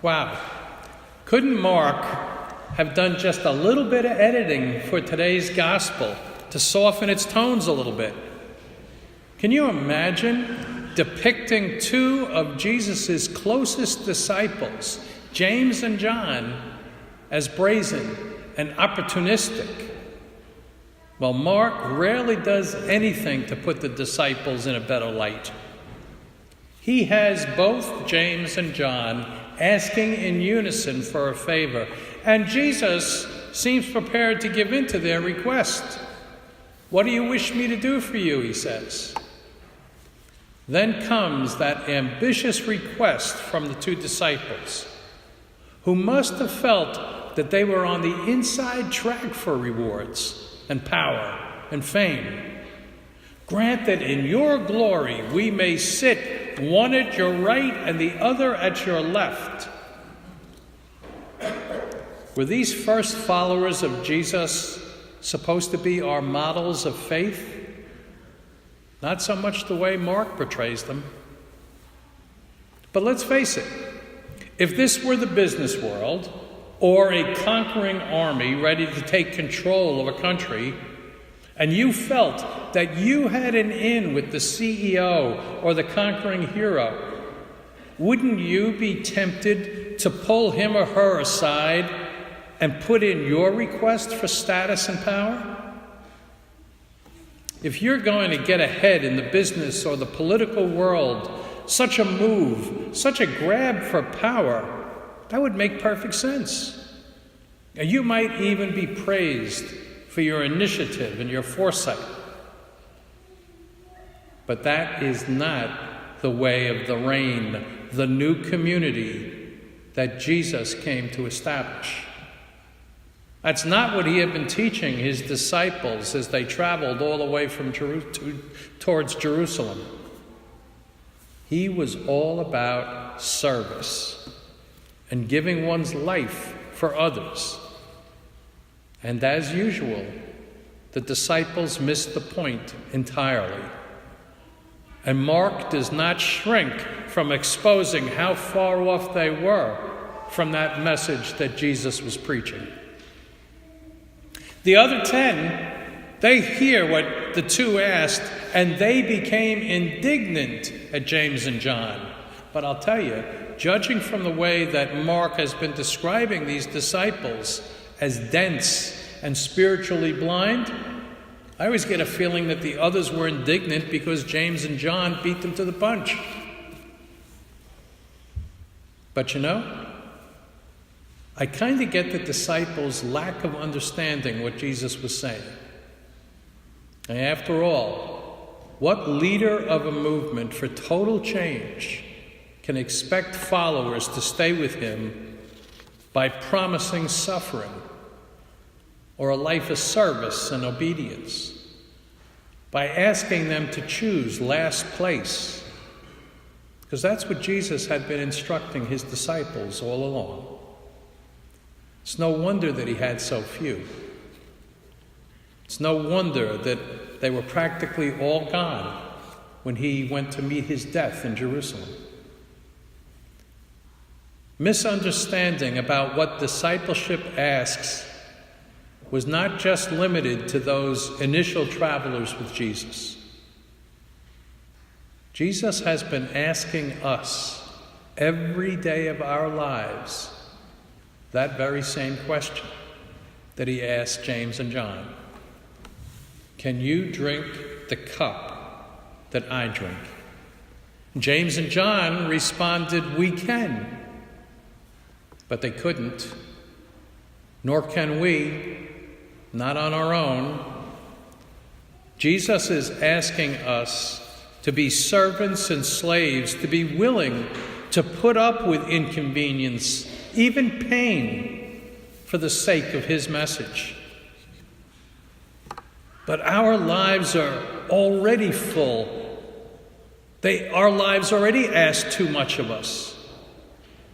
Wow. Couldn't Mark have done just a little bit of editing for today's gospel to soften its tones a little bit? Can you imagine depicting two of Jesus' closest disciples, James and John, as brazen and opportunistic? Well, Mark rarely does anything to put the disciples in a better light. He has both James and John asking in unison for a favor, and Jesus seems prepared to give in to their request. "What do you wish me to do for you?" he says. Then comes that ambitious request from the two disciples, who must have felt that they were on the inside track for rewards and power and fame. "Grant that in your glory we may sit, one at your right and the other at your left." Were these first followers of Jesus supposed to be our models of faith? Not so much the way Mark portrays them. But let's face it, if this were the business world, or a conquering army ready to take control of a country, and you felt that you had an in with the CEO or the conquering hero, wouldn't you be tempted to pull him or her aside and put in your request for status and power? If you're going to get ahead in the business or the political world, such a move, such a grab for power, that would make perfect sense. And you might even be praised for your initiative and your foresight. But that is not the way of the reign, the new community that Jesus came to establish. That's not what he had been teaching his disciples as they traveled all the way from towards Jerusalem. He was all about service and giving one's life for others. And as usual, the disciples missed the point entirely. And Mark does not shrink from exposing how far off they were from that message that Jesus was preaching. The other 10, they hear what the two asked, and they became indignant at James and John. But I'll tell you, judging from the way that Mark has been describing these disciples as dense and spiritually blind, I always get a feeling that the others were indignant because James and John beat them to the punch. But you know, I kind of get the disciples' lack of understanding what Jesus was saying. And after all, what leader of a movement for total change can expect followers to stay with him by promising suffering or a life of service and obedience, by asking them to choose last place? Because that's what Jesus had been instructing his disciples all along. It's no wonder that he had so few. It's no wonder that they were practically all gone when he went to meet his death in Jerusalem. Misunderstanding about what discipleship asks was not just limited to those initial travelers with Jesus. Jesus has been asking us every day of our lives that very same question that he asked James and John. Can you drink the cup that I drink? James and John responded, we can. But they couldn't, nor can we, not on our own. Jesus is asking us to be servants and slaves, to be willing to put up with inconvenience, even pain, for the sake of his message. But our lives are already full. Our lives already ask too much of us.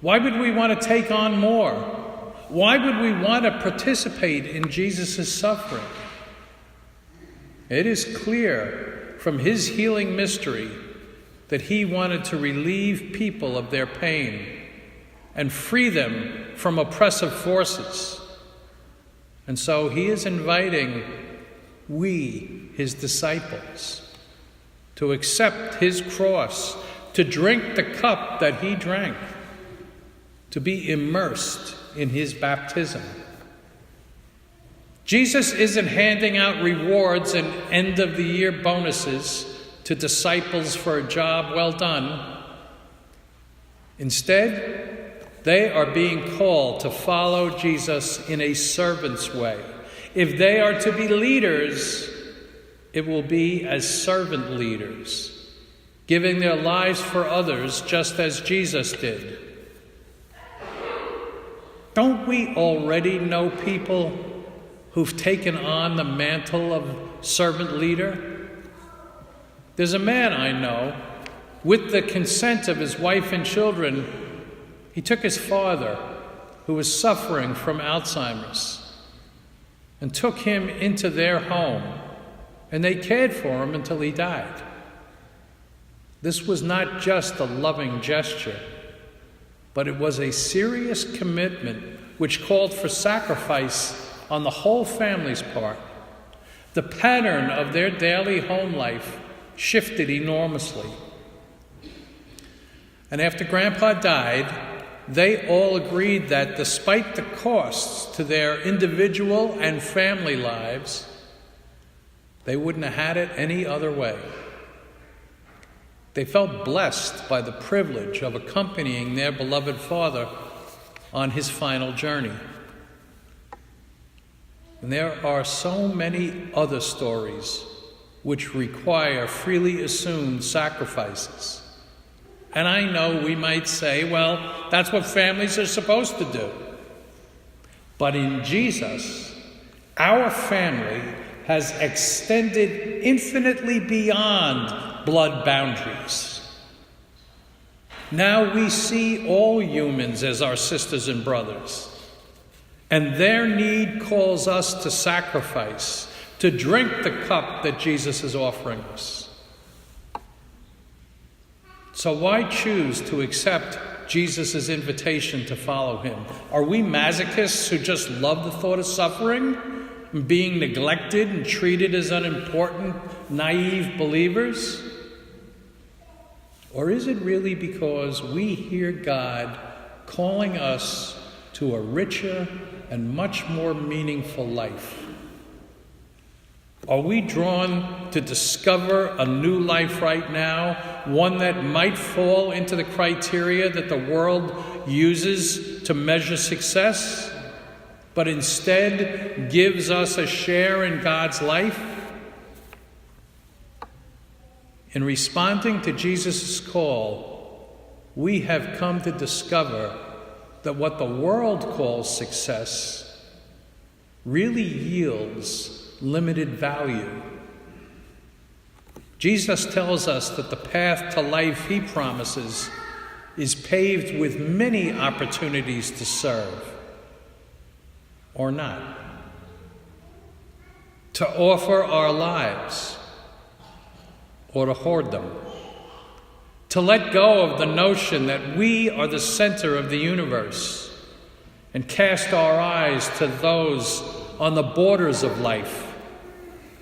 Why would we want to take on more? Why would we want to participate in Jesus' suffering? It is clear from his healing mystery that he wanted to relieve people of their pain and free them from oppressive forces. And so he is inviting we, his disciples, to accept his cross, to drink the cup that he drank, to be immersed in his baptism. Jesus isn't handing out rewards and end-of-the-year bonuses to disciples for a job well done. Instead, they are being called to follow Jesus in a servant's way. If they are to be leaders, it will be as servant leaders, giving their lives for others just as Jesus did. Don't we already know people who've taken on the mantle of servant leader? There's a man I know, with the consent of his wife and children, he took his father, who was suffering from Alzheimer's, and took him into their home, and they cared for him until he died. This was not just a loving gesture, but it was a serious commitment which called for sacrifice on the whole family's part. The pattern of their daily home life shifted enormously. And after Grandpa died, they all agreed that despite the costs to their individual and family lives, they wouldn't have had it any other way. They felt blessed by the privilege of accompanying their beloved father on his final journey. And there are so many other stories which require freely assumed sacrifices. And I know we might say, well, that's what families are supposed to do. But in Jesus, our family has extended infinitely beyond blood boundaries. Now we see all humans as our sisters and brothers, and their need calls us to sacrifice, to drink the cup that Jesus is offering us. So why choose to accept Jesus' invitation to follow him? Are we masochists who just love the thought of suffering and being neglected and treated as unimportant, naive believers? Or is it really because we hear God calling us to a richer and much more meaningful life? Are we drawn to discover a new life right now, one that might fall into the criteria that the world uses to measure success, but instead gives us a share in God's life? In responding to Jesus' call, we have come to discover that what the world calls success really yields limited value. Jesus tells us that the path to life he promises is paved with many opportunities to serve, or not, to offer our lives, or to hoard them, to let go of the notion that we are the center of the universe and cast our eyes to those on the borders of life.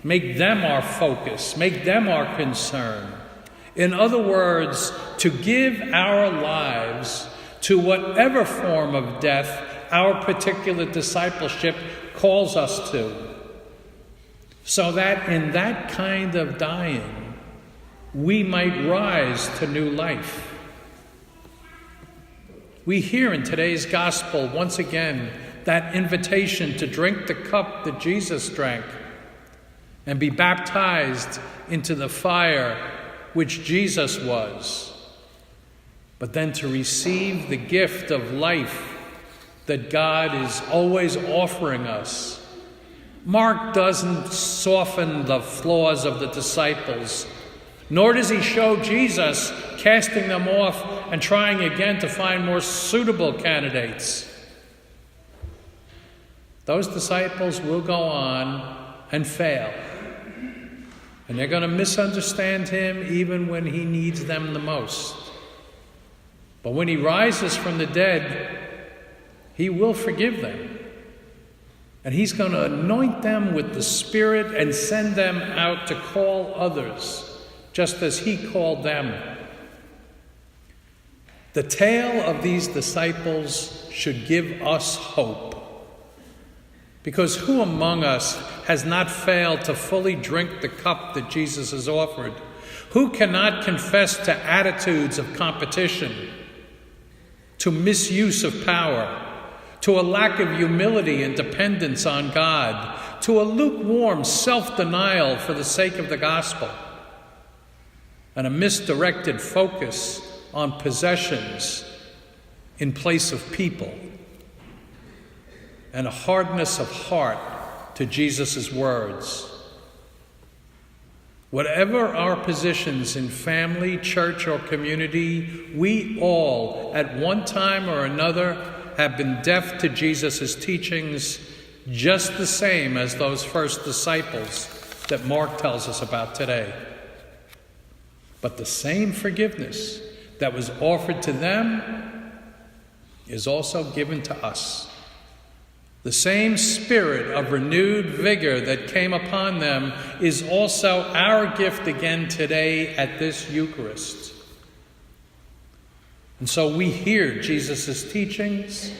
Make them our focus, make them our concern. In other words, to give our lives to whatever form of death our particular discipleship calls us to, so that in that kind of dying, we might rise to new life. We hear in today's gospel, once again, that invitation to drink the cup that Jesus drank and be baptized into the fire which Jesus was, but then to receive the gift of life that God is always offering us. Mark doesn't soften the flaws of the disciples, nor does he show Jesus casting them off and trying again to find more suitable candidates. Those disciples will go on and fail. And they're going to misunderstand him even when he needs them the most. But when he rises from the dead, he will forgive them. And he's going to anoint them with the Spirit and send them out to call others, just as he called them. The tale of these disciples should give us hope. Because who among us has not failed to fully drink the cup that Jesus has offered? Who cannot confess to attitudes of competition, to misuse of power, to a lack of humility and dependence on God, to a lukewarm self-denial for the sake of the gospel, and a misdirected focus on possessions in place of people, and a hardness of heart to Jesus' words? Whatever our positions in family, church, or community, we all, at one time or another, have been deaf to Jesus' teachings, just the same as those first disciples that Mark tells us about today. But the same forgiveness that was offered to them is also given to us. The same spirit of renewed vigor that came upon them is also our gift again today at this Eucharist. And so we hear Jesus' teachings,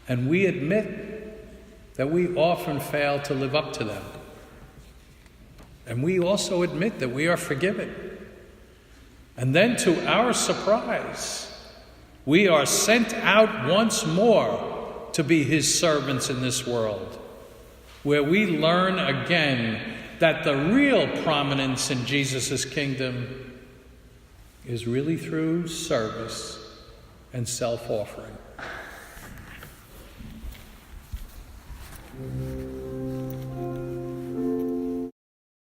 and we admit that we often fail to live up to them. And we also admit that we are forgiven. And then, to our surprise, we are sent out once more to be his servants in this world, where we learn again that the real prominence in Jesus' kingdom is really through service and self-offering.